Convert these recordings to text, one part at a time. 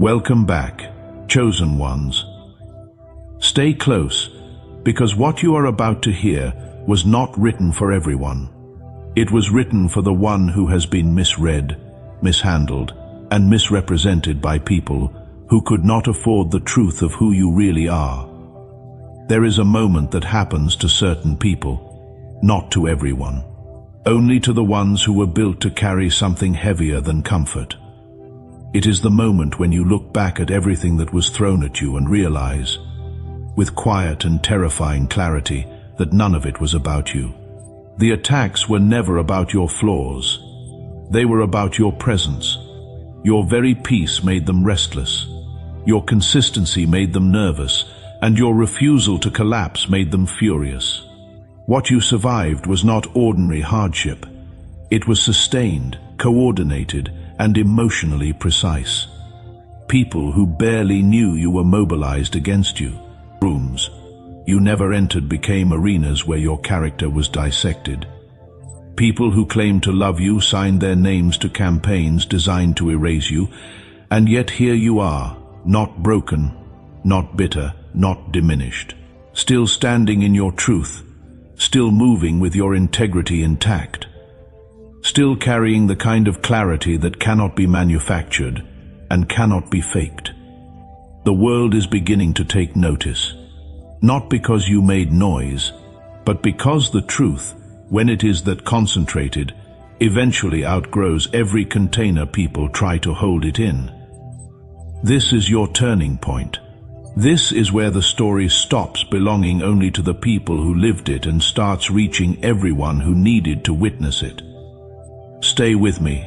Welcome back, chosen ones. Stay close, because what you are about to hear was not written for everyone. It was written for the one who has been misread, mishandled, and misrepresented by people who could not afford the truth of who you really are. There is a moment that happens to certain people, not to everyone. Only to the ones who were built to carry something heavier than comfort. It is the moment when you look back at everything that was thrown at you and realize, with quiet and terrifying clarity, that none of it was about you. The attacks were never about your flaws. They were about your presence. Your very peace made them restless. Your consistency made them nervous, and your refusal to collapse made them furious. What you survived was not ordinary hardship. It was sustained, coordinated, and emotionally precise. People who barely knew you were mobilized against you. Rooms you never entered became arenas where your character was dissected. People who claimed to love you signed their names to campaigns designed to erase you, and yet here you are, not broken, not bitter, not diminished, still standing in your truth, still moving with your integrity intact, still carrying the kind of clarity that cannot be manufactured and cannot be faked. The world is beginning to take notice, not because you made noise, but because the truth, when it is that concentrated, eventually outgrows every container people try to hold it in. This is your turning point. This is where the story stops belonging only to the people who lived it and starts reaching everyone who needed to witness it. Stay with me.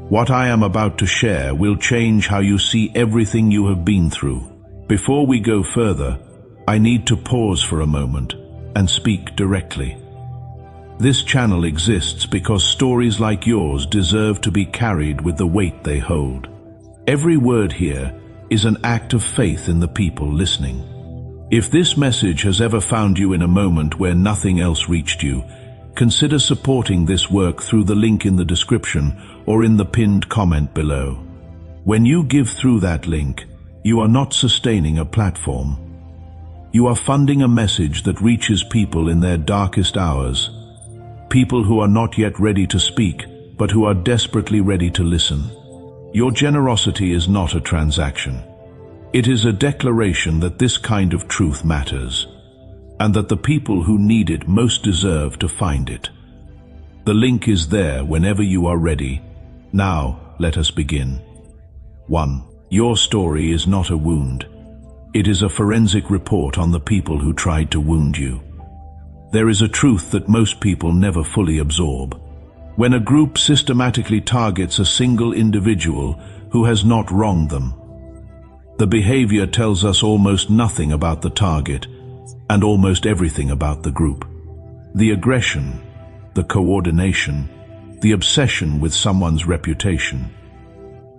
What I am about to share will change how you see everything you have been through. Before we go further, I need to pause for a moment and speak directly. This channel exists because stories like yours deserve to be carried with the weight they hold. Every word here is an act of faith in the people listening. If this message has ever found you in a moment where nothing else reached you, consider supporting this work through the link in the description or in the pinned comment below. When you give through that link, you are not sustaining a platform. You are funding a message that reaches people in their darkest hours, people who are not yet ready to speak, but who are desperately ready to listen. Your generosity is not a transaction. It is a declaration that this kind of truth matters, and that the people who need it most deserve to find it. The link is there whenever you are ready. Now, let us begin. 1. Your story is not a wound. It is a forensic report on the people who tried to wound you. There is a truth that most people never fully absorb. When a group systematically targets a single individual who has not wronged them, the behavior tells us almost nothing about the target and almost everything about the group. The aggression, the coordination, the obsession with someone's reputation.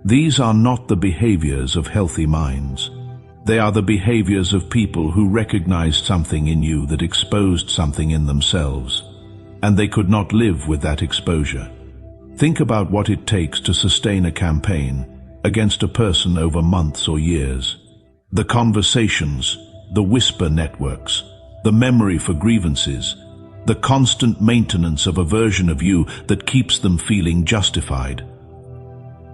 These are not the behaviors of healthy minds. They are the behaviors of people who recognized something in you that exposed something in themselves, and they could not live with that exposure. Think about what it takes to sustain a campaign against a person over months or years. The conversations, the whisper networks, the memory for grievances, the constant maintenance of a version of you that keeps them feeling justified.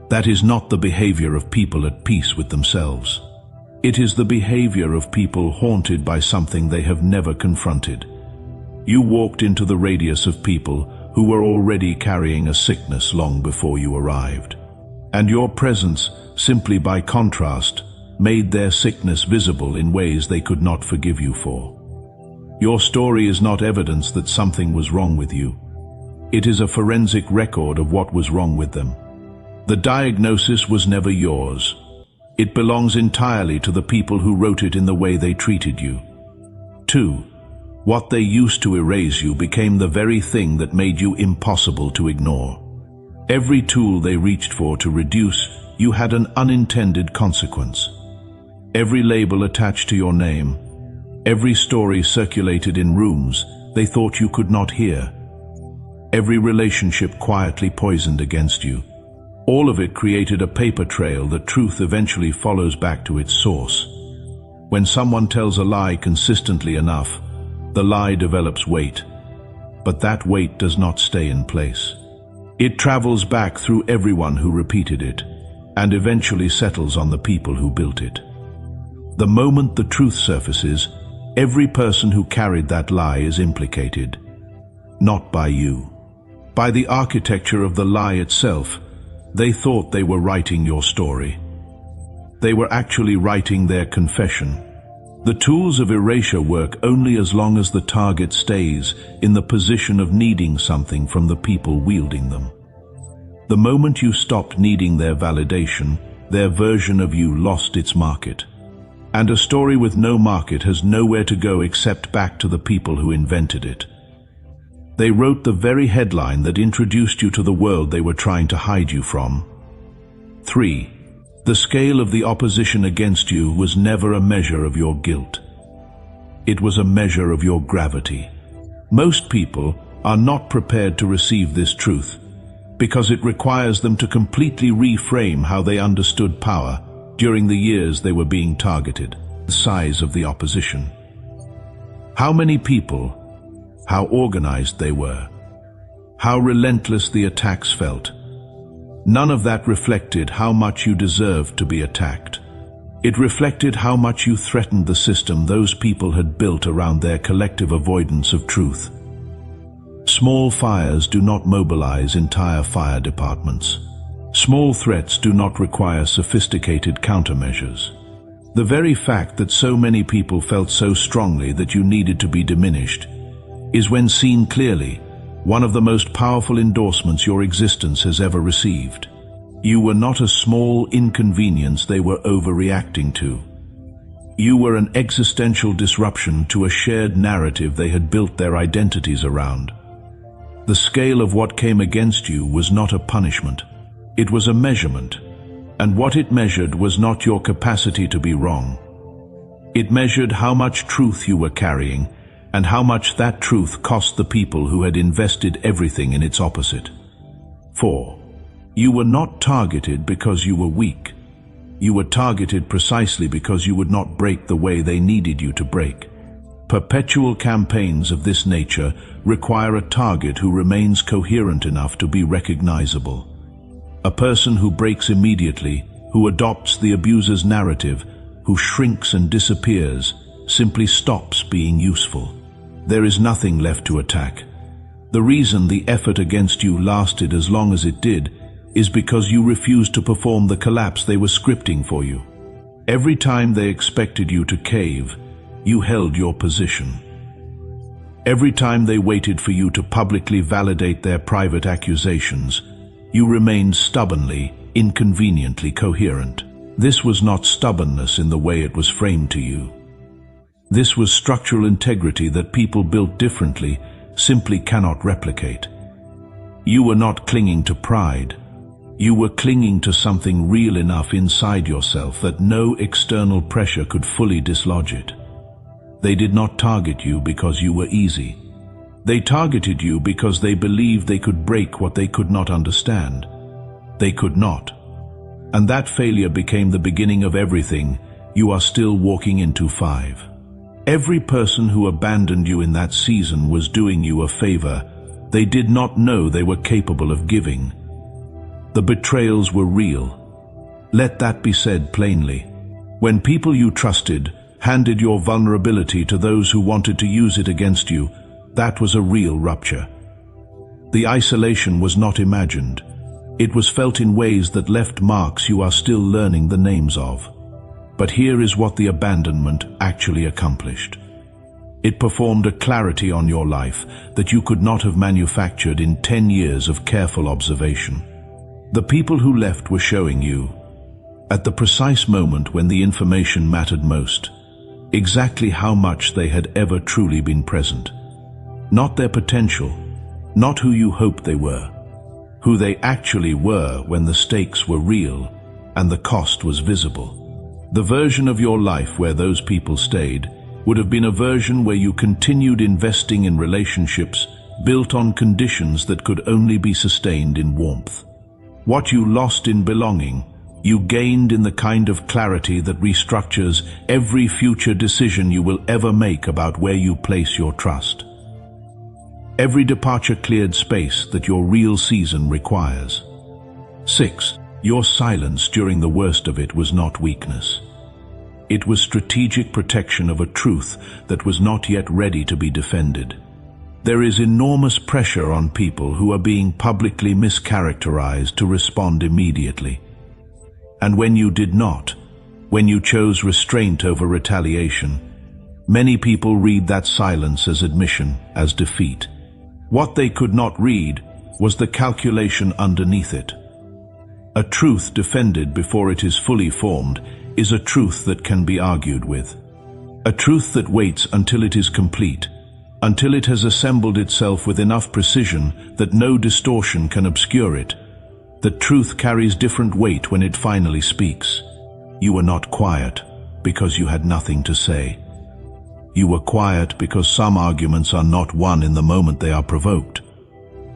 That is not the behavior of people at peace with themselves. It is the behavior of people haunted by something they have never confronted. You walked into the radius of people who were already carrying a sickness long before you arrived. And your presence, simply by contrast, made their sickness visible in ways they could not forgive you for. Your story is not evidence that something was wrong with you. It is a forensic record of what was wrong with them. The diagnosis was never yours. It belongs entirely to the people who wrote it in the way they treated you. 2. What they used to erase you became the very thing that made you impossible to ignore. Every tool they reached for to reduce you had an unintended consequence. Every label attached to your name, every story circulated in rooms they thought you could not hear, every relationship quietly poisoned against you. All of it created a paper trail that truth eventually follows back to its source. When someone tells a lie consistently enough, the lie develops weight. But that weight does not stay in place. It travels back through everyone who repeated it, and eventually settles on the people who built it. The moment the truth surfaces, every person who carried that lie is implicated. Not by you. By the architecture of the lie itself. They thought they were writing your story. They were actually writing their confession. The tools of erasure work only as long as the target stays in the position of needing something from the people wielding them. The moment you stopped needing their validation, their version of you lost its market. And a story with no market has nowhere to go except back to the people who invented it. They wrote the very headline that introduced you to the world they were trying to hide you from. 3. The scale of the opposition against you was never a measure of your guilt. It was a measure of your gravity. Most people are not prepared to receive this truth because it requires them to completely reframe how they understood power during the years they were being targeted. The size of the opposition. How many people, how organized they were, how relentless the attacks felt. None of that reflected how much you deserved to be attacked. It reflected how much you threatened the system those people had built around their collective avoidance of truth. Small fires do not mobilize entire fire departments. Small threats do not require sophisticated countermeasures. The very fact that so many people felt so strongly that you needed to be diminished is, when seen clearly, one of the most powerful endorsements your existence has ever received. You were not a small inconvenience they were overreacting to. You were an existential disruption to a shared narrative they had built their identities around. The scale of what came against you was not a punishment. It was a measurement, and what it measured was not your capacity to be wrong. It measured how much truth you were carrying, and how much that truth cost the people who had invested everything in its opposite. 4. You were not targeted because you were weak. You were targeted precisely because you would not break the way they needed you to break. Perpetual campaigns of this nature require a target who remains coherent enough to be recognizable. A person who breaks immediately, who adopts the abuser's narrative, who shrinks and disappears, simply stops being useful. There is nothing left to attack. The reason the effort against you lasted as long as it did is because you refused to perform the collapse they were scripting for you. Every time they expected you to cave, you held your position. Every time they waited for you to publicly validate their private accusations, you remained stubbornly, inconveniently coherent. This was not stubbornness in the way it was framed to you. This was structural integrity that people built differently simply cannot replicate. You were not clinging to pride. You were clinging to something real enough inside yourself that no external pressure could fully dislodge it. They did not target you because you were easy. They targeted you because they believed they could break what they could not understand. They could not. And that failure became the beginning of everything you are still walking into. 5. Every person who abandoned you in that season was doing you a favor they did not know they were capable of giving. The betrayals were real. Let that be said plainly. When people you trusted handed your vulnerability to those who wanted to use it against you, that was a real rupture. The isolation was not imagined. It was felt in ways that left marks you are still learning the names of. But here is what the abandonment actually accomplished. It performed a clarity on your life that you could not have manufactured in 10 years of careful observation. The people who left were showing you, at the precise moment when the information mattered most, exactly how much they had ever truly been present. Not their potential, not who you hoped they were, who they actually were when the stakes were real and the cost was visible. The version of your life where those people stayed would have been a version where you continued investing in relationships built on conditions that could only be sustained in warmth. What you lost in belonging, you gained in the kind of clarity that restructures every future decision you will ever make about where you place your trust. Every departure cleared space that your real season requires. 6. Your silence during the worst of it was not weakness. It was strategic protection of a truth that was not yet ready to be defended. There is enormous pressure on people who are being publicly mischaracterized to respond immediately. And when you did not, when you chose restraint over retaliation, many people read that silence as admission, as defeat. What they could not read was the calculation underneath it. A truth defended before it is fully formed is a truth that can be argued with. A truth that waits until it is complete, until it has assembled itself with enough precision that no distortion can obscure it. The truth carries different weight when it finally speaks. You were not quiet because you had nothing to say. You were quiet because some arguments are not won in the moment they are provoked.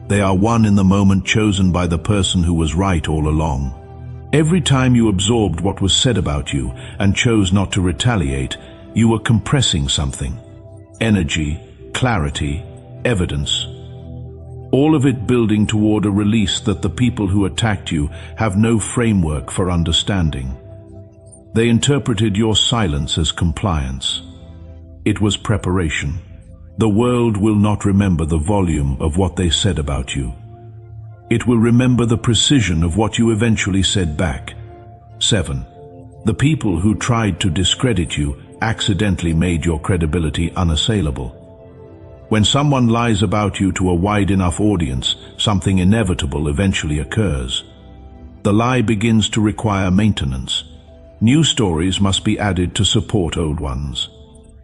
They are won in the moment chosen by the person who was right all along. Every time you absorbed what was said about you and chose not to retaliate, you were compressing something. Energy, clarity, evidence. All of it building toward a release that the people who attacked you have no framework for understanding. They interpreted your silence as compliance. It was preparation. The world will not remember the volume of what they said about you. It will remember the precision of what you eventually said back. 7. The people who tried to discredit you accidentally made your credibility unassailable. When someone lies about you to a wide enough audience, something inevitable eventually occurs. The lie begins to require maintenance. New stories must be added to support old ones.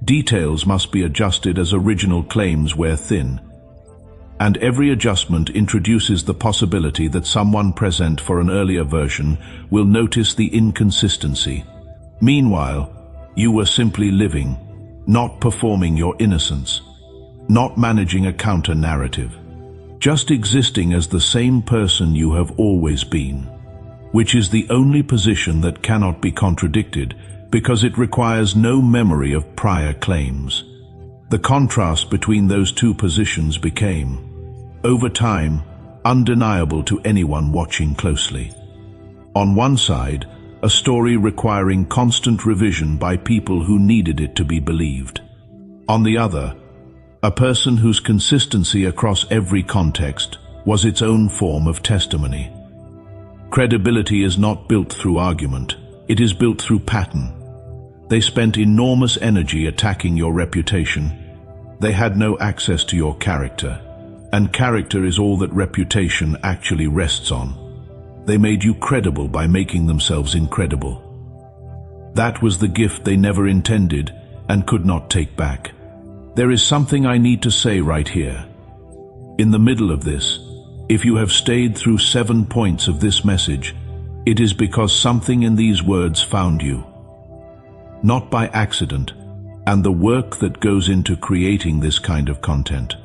Details must be adjusted as original claims wear thin. And every adjustment introduces the possibility that someone present for an earlier version will notice the inconsistency. Meanwhile, you were simply living, not performing your innocence, not managing a counter-narrative, just existing as the same person you have always been, which is the only position that cannot be contradicted because it requires no memory of prior claims. The contrast between those two positions became, over time, undeniable to anyone watching closely. On one side, a story requiring constant revision by people who needed it to be believed. On the other, a person whose consistency across every context was its own form of testimony. Credibility is not built through argument, it is built through pattern. They spent enormous energy attacking your reputation. They had no access to your character, and character is all that reputation actually rests on. They made you credible by making themselves incredible. That was the gift they never intended and could not take back. There is something I need to say right here. In the middle of this, if you have stayed through 7 points of this message, it is because something in these words found you. Not by accident, and the work that goes into creating this kind of content,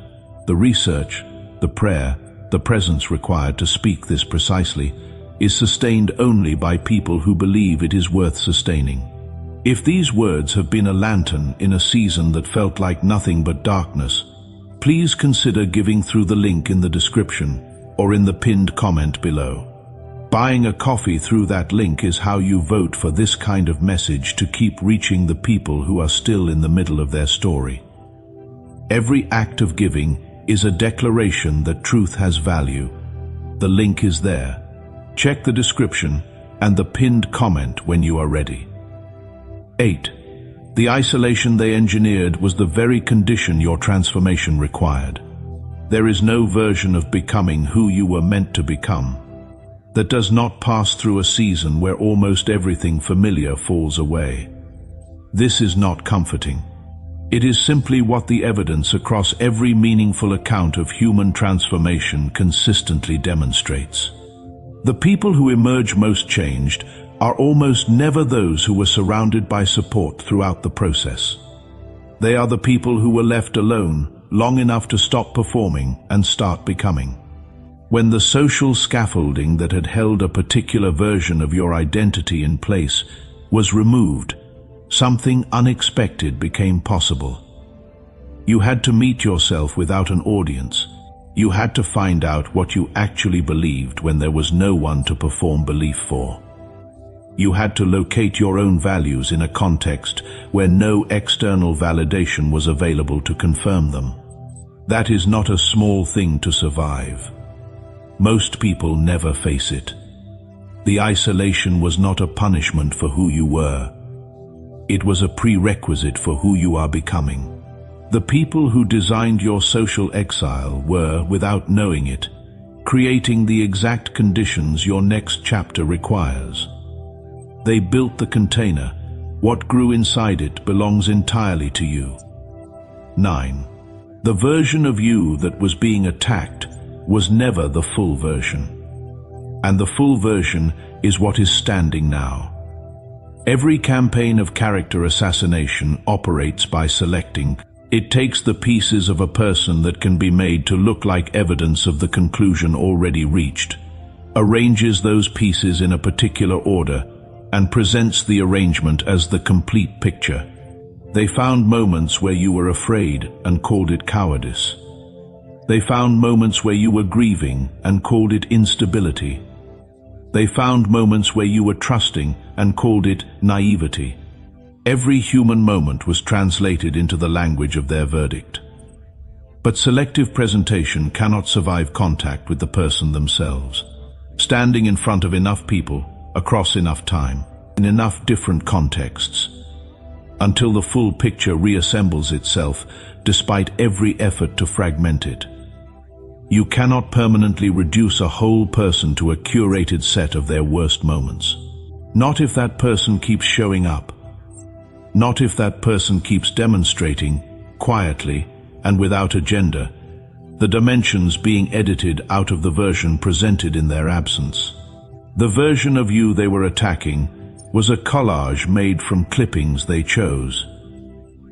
the research, the prayer, the presence required to speak this precisely, is sustained only by people who believe it is worth sustaining. If these words have been a lantern in a season that felt like nothing but darkness, please consider giving through the link in the description or in the pinned comment below. Buying a coffee through that link is how you vote for this kind of message to keep reaching the people who are still in the middle of their story. Every act of giving is a declaration that truth has value. The link is there. Check the description and the pinned comment when you are ready. 8. The isolation they engineered was the very condition your transformation required. There is no version of becoming who you were meant to become that does not pass through a season where almost everything familiar falls away. This is not comforting. It is simply what the evidence across every meaningful account of human transformation consistently demonstrates. The people who emerge most changed are almost never those who were surrounded by support throughout the process. They are the people who were left alone long enough to stop performing and start becoming. When the social scaffolding that had held a particular version of your identity in place was removed, something unexpected became possible. You had to meet yourself without an audience. You had to find out what you actually believed when there was no one to perform belief for. You had to locate your own values in a context where no external validation was available to confirm them. That is not a small thing to survive. Most people never face it. The isolation was not a punishment for who you were. It was a prerequisite for who you are becoming. The people who designed your social exile were, without knowing it, creating the exact conditions your next chapter requires. They built the container. What grew inside it belongs entirely to you. 9. The version of you that was being attacked was never the full version. And the full version is what is standing now. Every campaign of character assassination operates by selecting. It takes the pieces of a person that can be made to look like evidence of the conclusion already reached, arranges those pieces in a particular order, and presents the arrangement as the complete picture. They found moments where you were afraid and called it cowardice. They found moments where you were grieving and called it instability. They found moments where you were trusting and called it naivety. Every human moment was translated into the language of their verdict. But selective presentation cannot survive contact with the person themselves. Standing in front of enough people, across enough time, in enough different contexts, until the full picture reassembles itself despite every effort to fragment it. You cannot permanently reduce a whole person to a curated set of their worst moments. Not if that person keeps showing up. Not if that person keeps demonstrating, quietly and without agenda, the dimensions being edited out of the version presented in their absence. The version of you they were attacking was a collage made from clippings they chose.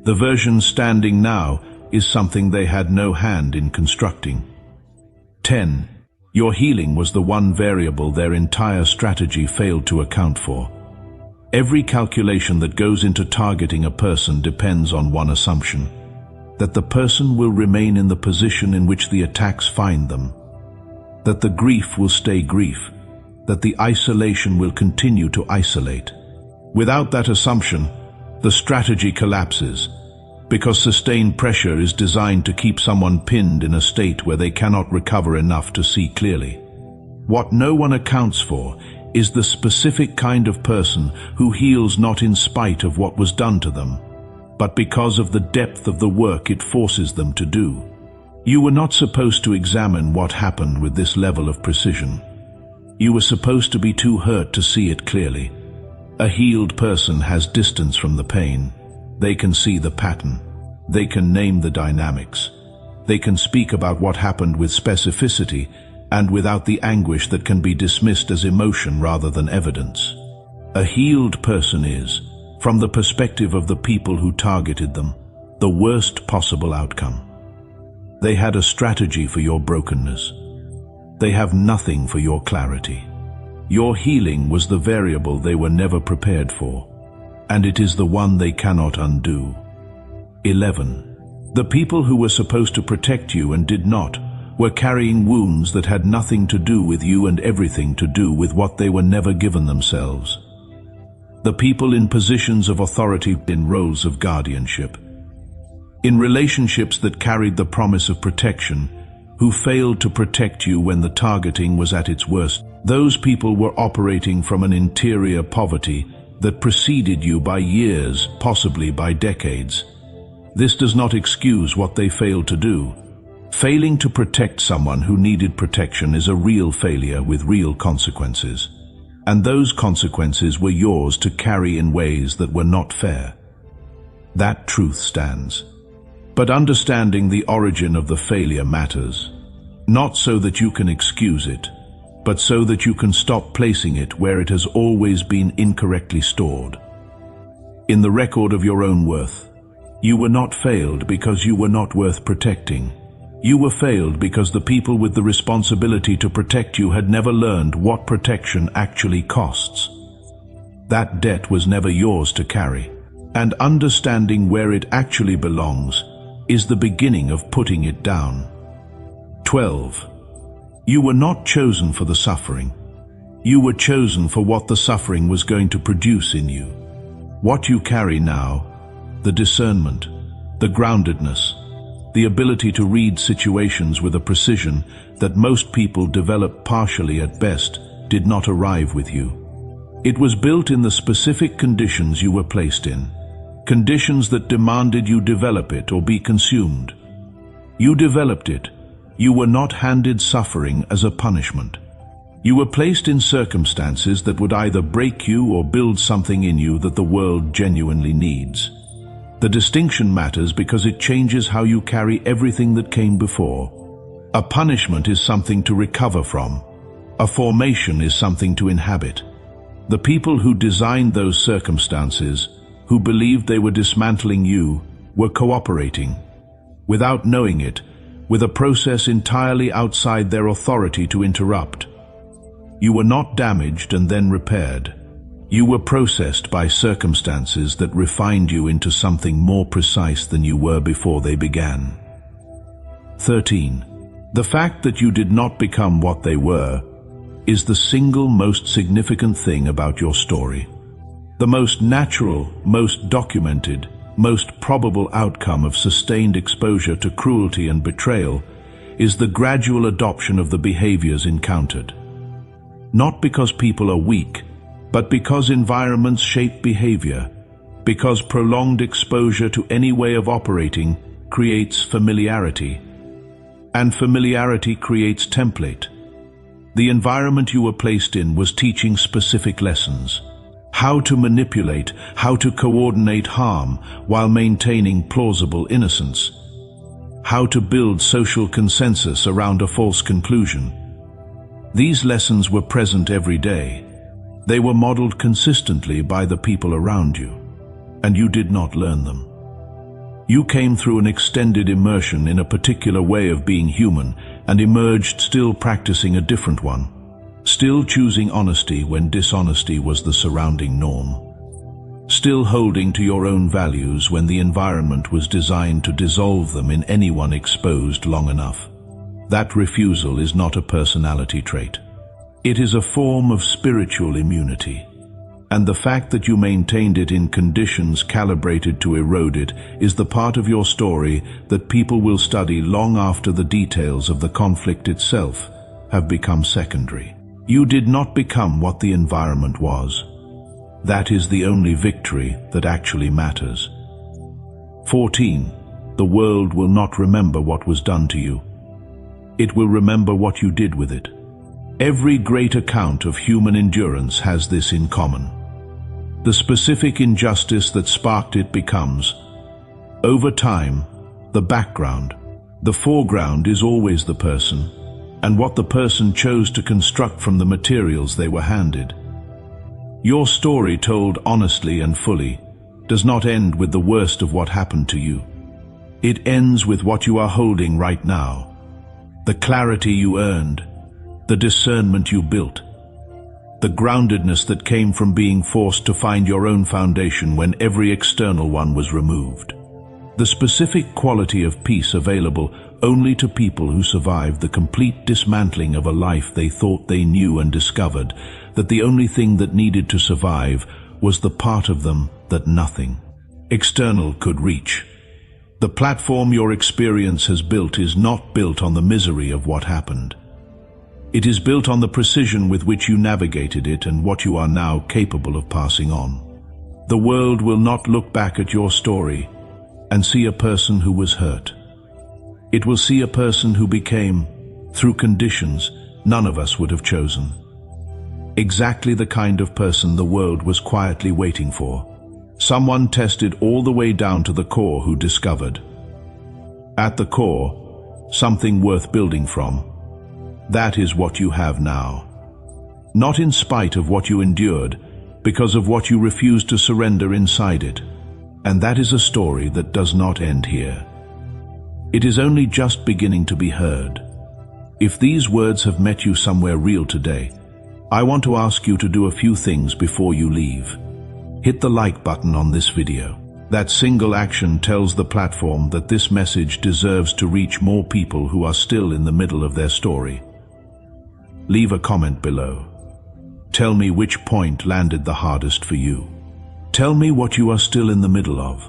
The version standing now is something they had no hand in constructing. 10. Your healing was the one variable their entire strategy failed to account for. Every calculation that goes into targeting a person depends on one assumption: that the person will remain in the position in which the attacks find them, that the grief will stay grief, that the isolation will continue to isolate. Without that assumption, the strategy collapses, because sustained pressure is designed to keep someone pinned in a state where they cannot recover enough to see clearly. What no one accounts for is the specific kind of person who heals not in spite of what was done to them, but because of the depth of the work it forces them to do. You were not supposed to examine what happened with this level of precision. You were supposed to be too hurt to see it clearly. A healed person has distance from the pain. They can see the pattern. They can name the dynamics. They can speak about what happened with specificity and without the anguish that can be dismissed as emotion rather than evidence. A healed person is, from the perspective of the people who targeted them, the worst possible outcome. They had a strategy for your brokenness. They have nothing for your clarity. Your healing was the variable they were never prepared for, and it is the one they cannot undo. 11. The people who were supposed to protect you and did not were carrying wounds that had nothing to do with you and everything to do with what they were never given themselves. The people in positions of authority, in roles of guardianship, in relationships that carried the promise of protection, who failed to protect you when the targeting was at its worst. Those people were operating from an interior poverty that preceded you by years, possibly by decades. This does not excuse what they failed to do. Failing to protect someone who needed protection is a real failure with real consequences. And those consequences were yours to carry in ways that were not fair. That truth stands. But understanding the origin of the failure matters, not so that you can excuse it, but so that you can stop placing it where it has always been incorrectly stored. In the record of your own worth, you were not failed because you were not worth protecting. You were failed because the people with the responsibility to protect you had never learned what protection actually costs. That debt was never yours to carry, and understanding where it actually belongs is the beginning of putting it down. 12. You were not chosen for the suffering. You were chosen for what the suffering was going to produce in you. What you carry now, the discernment, the groundedness, the ability to read situations with a precision that most people develop partially at best, did not arrive with you. It was built in the specific conditions you were placed in, conditions that demanded you develop it or be consumed. You developed it. You were not handed suffering as a punishment. You were placed in circumstances that would either break you or build something in you that the world genuinely needs. The distinction matters because it changes how you carry everything that came before. A punishment is something to recover from. A formation is something to inhabit. The people who designed those circumstances, who believed they were dismantling you, were cooperating, without knowing it, with a process entirely outside their authority to interrupt. You were not damaged and then repaired. You were processed by circumstances that refined you into something more precise than you were before they began. 13. The fact that you did not become what they were is the single most significant thing about your story. The most natural, most documented, most probable outcome of sustained exposure to cruelty and betrayal is the gradual adoption of the behaviors encountered. Not because people are weak, but because environments shape behavior, because prolonged exposure to any way of operating creates familiarity, and familiarity creates template. The environment you were placed in was teaching specific lessons: how to manipulate, how to coordinate harm while maintaining plausible innocence, how to build social consensus around a false conclusion. These lessons were present every day. They were modeled consistently by the people around you, and you did not learn them. You came through an extended immersion in a particular way of being human and emerged still practicing a different one, still choosing honesty when dishonesty was the surrounding norm, still holding to your own values when the environment was designed to dissolve them in anyone exposed long enough. That refusal is not a personality trait. It is a form of spiritual immunity, and the fact that you maintained it in conditions calibrated to erode it is the part of your story that people will study long after the details of the conflict itself have become secondary. You did not become what the environment was. That is the only victory that actually matters. 14. The world will not remember what was done to you. It will remember what you did with it. Every great account of human endurance has this in common. The specific injustice that sparked it becomes, over time, the background. The foreground is always the person, and what the person chose to construct from the materials they were handed. Your story, told honestly and fully, does not end with the worst of what happened to you. It ends with what you are holding right now, the clarity you earned, the discernment you built, the groundedness that came from being forced to find your own foundation when every external one was removed. The specific quality of peace available only to people who survived the complete dismantling of a life they thought they knew and discovered that the only thing that needed to survive was the part of them that nothing external could reach. The platform your experience has built is not built on the misery of what happened. It is built on the precision with which you navigated it and what you are now capable of passing on. The world will not look back at your story and see a person who was hurt. It will see a person who became, through conditions none of us would have chosen, exactly the kind of person the world was quietly waiting for. Someone tested all the way down to the core who discovered, at the core, something worth building from. That is what you have now. Not in spite of what you endured, because of what you refused to surrender inside it. And that is a story that does not end here. It is only just beginning to be heard. If these words have met you somewhere real today, I want to ask you to do a few things before you leave. Hit the like button on this video. That single action tells the platform that this message deserves to reach more people who are still in the middle of their story. Leave a comment below. Tell me which point landed the hardest for you. Tell me what you are still in the middle of.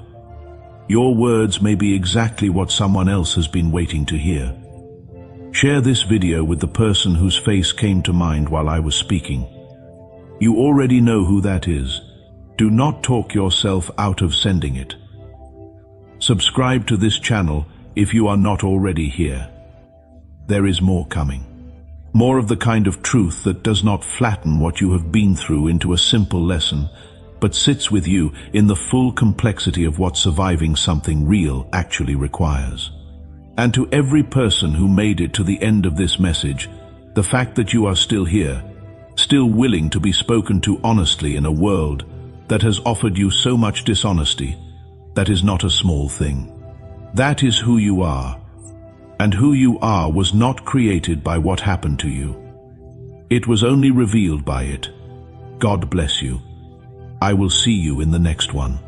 Your words may be exactly what someone else has been waiting to hear. Share this video with the person whose face came to mind while I was speaking. You already know who that is. Do not talk yourself out of sending it. Subscribe to this channel if you are not already here. There is more coming. More of the kind of truth that does not flatten what you have been through into a simple lesson, but sits with you in the full complexity of what surviving something real actually requires. And to every person who made it to the end of this message, the fact that you are still here, still willing to be spoken to honestly in a world that has offered you so much dishonesty, that is not a small thing. That is who you are, and who you are was not created by what happened to you. It was only revealed by it. God bless you. I will see you in the next one.